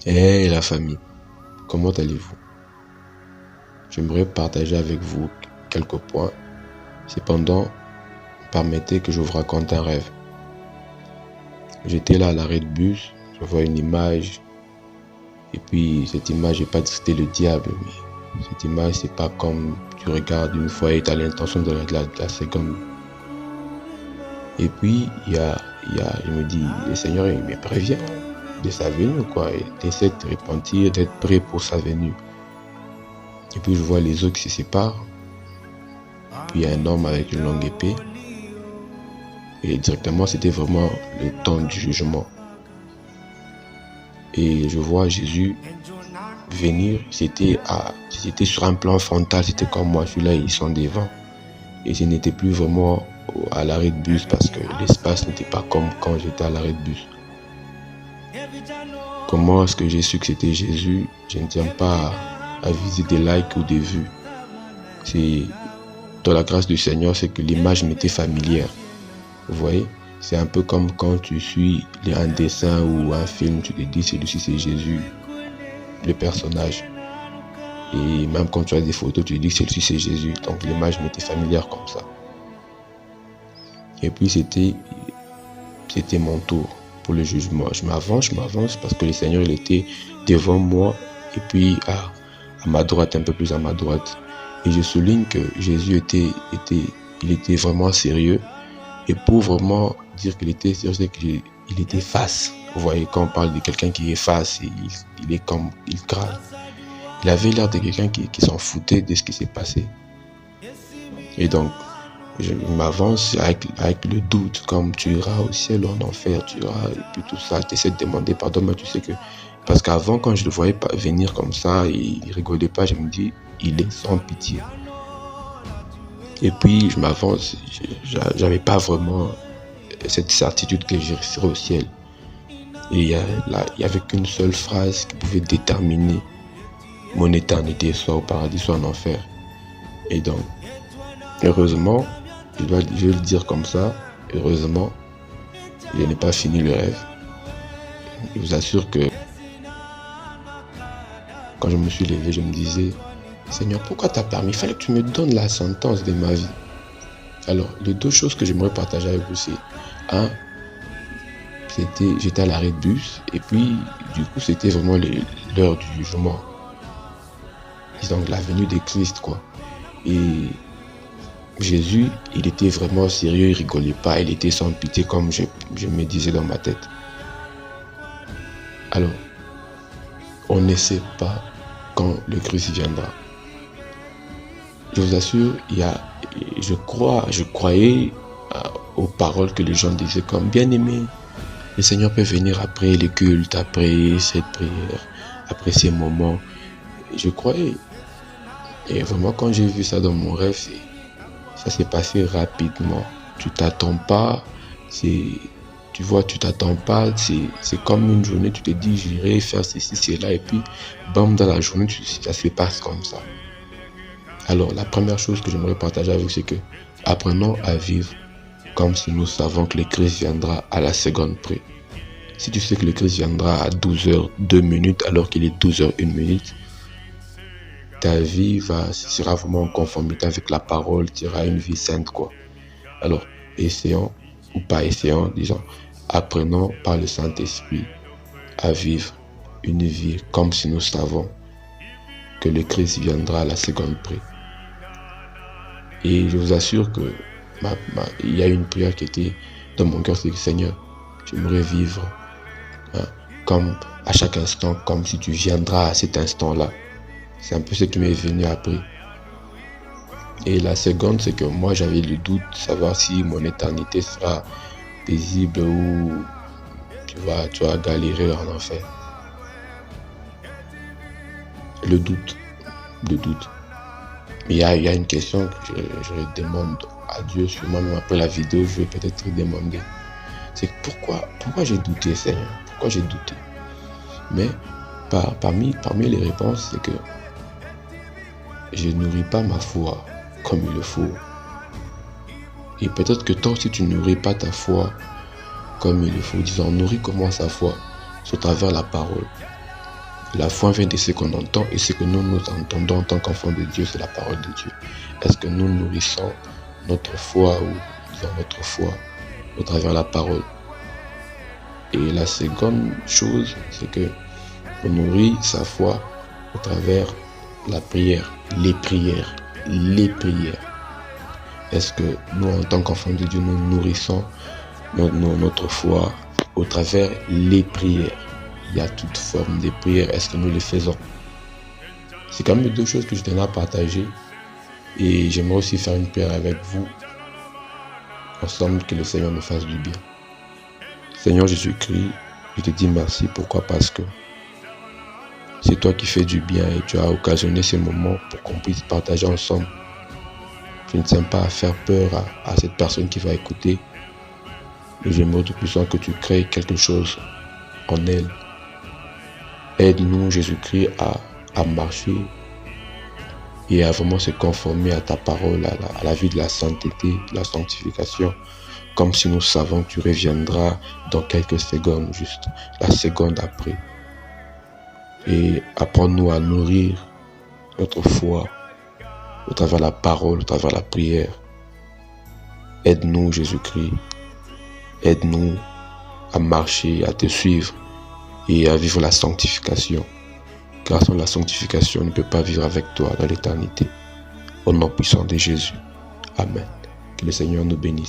Hey la famille, comment allez-vous? J'aimerais partager avec vous quelques points. Cependant, permettez que je vous raconte un rêve. J'étais là à l'arrêt de bus, je vois une image, et puis cette image, je vais pas dire que c'était le diable, mais cette image, c'est pas comme tu regardes une fois et tu as l'intention de la seconde. Et puis, je me dis, le Seigneur, il me prévient de sa venue, quoi, et d'essayer de te repentir, d'être prêt pour sa venue. Et puis, je vois les eaux qui se séparent. Puis il y a un homme avec une longue épée. Et directement, c'était vraiment le temps du jugement. Et je vois Jésus venir. C'était sur un plan frontal. C'était comme moi, celui-là, ils sont devant. Et ce n'était plus vraiment à l'arrêt de bus parce que l'espace n'était pas comme quand j'étais à l'arrêt de bus. Comment est-ce que j'ai su que c'était Jésus? Je ne tiens pas à viser des likes ou des vues. C'est dans la grâce du Seigneur, c'est que l'image m'était familière. Vous voyez, c'est un peu comme quand tu suis un dessin ou un film, tu te dis celui-ci c'est Jésus, le personnage. Et même quand tu as des photos, tu te dis celui-ci c'est Jésus. Donc l'image m'était familière comme ça. Et puis c'était mon tour pour le jugement. Je m'avance parce que le Seigneur il était devant moi et puis à ma droite, un peu plus à ma droite. Et je souligne que Jésus était vraiment sérieux. Et pour vraiment dire qu'il était sérieux, c'est qu'il était face. Vous voyez, quand on parle de quelqu'un qui est face, il est comme, il crame. Il avait l'air de quelqu'un qui s'en foutait de ce qui s'est passé. Et donc, je m'avance avec le doute, comme tu iras au ciel ou en enfer, tu iras, et puis tout ça, tu essaies de demander pardon, mais tu sais que, parce qu'avant, quand je le voyais venir comme ça, il rigolait pas, je me dis, il est sans pitié. Et puis, je m'avance, j'avais pas vraiment cette certitude que je serais au ciel. Et il y avait qu'une seule phrase qui pouvait déterminer mon éternité, soit au paradis, soit en enfer. Et donc, heureusement, je vais le dire comme ça, heureusement, je n'ai pas fini le rêve. Je vous assure que quand je me suis levé, je me disais, Seigneur, pourquoi t'as permis? Il fallait que tu me donnes la sentence de ma vie. Alors, les deux choses que j'aimerais partager avec vous, c'est un, j'étais à l'arrêt de bus et puis du coup c'était vraiment l'heure du jugement, donc la venue de Christ quoi. Et Jésus il était vraiment sérieux, il rigolait pas, il était sans pitié comme je me disais dans ma tête. Alors on ne sait pas quand le Christ viendra. Je vous assure, je croyais aux paroles que les gens disaient comme bien-aimé. Le Seigneur peut venir après les cultes, après cette prière, après ces moments. Je croyais. Et vraiment, quand j'ai vu ça dans mon rêve, ça s'est passé rapidement. Tu t'attends pas. Tu t'attends pas. C'est comme une journée, tu te dis, j'irai faire ceci, cela. Et puis, bam, dans la journée, ça se passe comme ça. Alors, la première chose que j'aimerais partager avec vous, c'est que apprenons à vivre comme si nous savons que le Christ viendra à la seconde près. Si tu sais que le Christ viendra à 12h02 alors qu'il est 12h01, ta vie sera vraiment en conformité avec la parole, tu auras une vie sainte quoi. Alors, essayons, ou pas essayons, disons, apprenons par le Saint-Esprit à vivre une vie comme si nous savons que le Christ viendra à la seconde près. Et je vous assure que il y a une prière qui était dans mon cœur, c'est que Seigneur, j'aimerais vivre comme à chaque instant, comme si tu viendras à cet instant-là. C'est un peu ce qui m'est venu après. Et la seconde, c'est que moi j'avais le doute de savoir si mon éternité sera paisible ou tu vas galérer en enfer. Le doute. Mais il y a une question que je demande à Dieu, sûrement même après la vidéo, je vais peut-être demander. C'est pourquoi j'ai douté, Seigneur? Pourquoi j'ai douté? Mais parmi les réponses, c'est que je nourris pas ma foi comme il le faut. Et peut-être que toi aussi tu nourris pas ta foi comme il le faut. Disons, nourris comment sa foi? C'est au travers la parole. La foi vient de ce qu'on entend, et ce que nous entendons en tant qu'enfants de Dieu, c'est la parole de Dieu. Est-ce que nous nourrissons notre foi ou disons notre foi au travers de la parole? Et la seconde chose, c'est que on nourrit sa foi au travers la prière, les prières. Est-ce que nous, en tant qu'enfants de Dieu, nous nourrissons notre foi au travers les prières? Il y a toute forme de prière. Est-ce que nous les faisons? C'est quand même deux choses que je tenais à partager. Et j'aimerais aussi faire une prière avec vous. Ensemble, que le Seigneur nous fasse du bien. Seigneur Jésus-Christ, je te dis merci. Pourquoi? Parce que c'est toi qui fais du bien et tu as occasionné ce moment pour qu'on puisse partager ensemble. Je ne tiens pas à faire peur à cette personne qui va écouter. Mais j'aimerais tout puissant que tu crées quelque chose en elle. Aide-nous, Jésus-Christ, à marcher et à vraiment se conformer à ta parole, à la vie de la sainteté, de la sanctification, comme si nous savons que tu reviendras dans quelques secondes, juste la seconde après. Et apprends-nous à nourrir notre foi au travers de la parole, au travers de la prière. Aide-nous, Jésus-Christ. Aide-nous à marcher, à te suivre et à vivre la sanctification. Car sans la sanctification, on ne peut pas vivre avec toi dans l'éternité. Au nom puissant de Jésus. Amen. Que le Seigneur nous bénisse.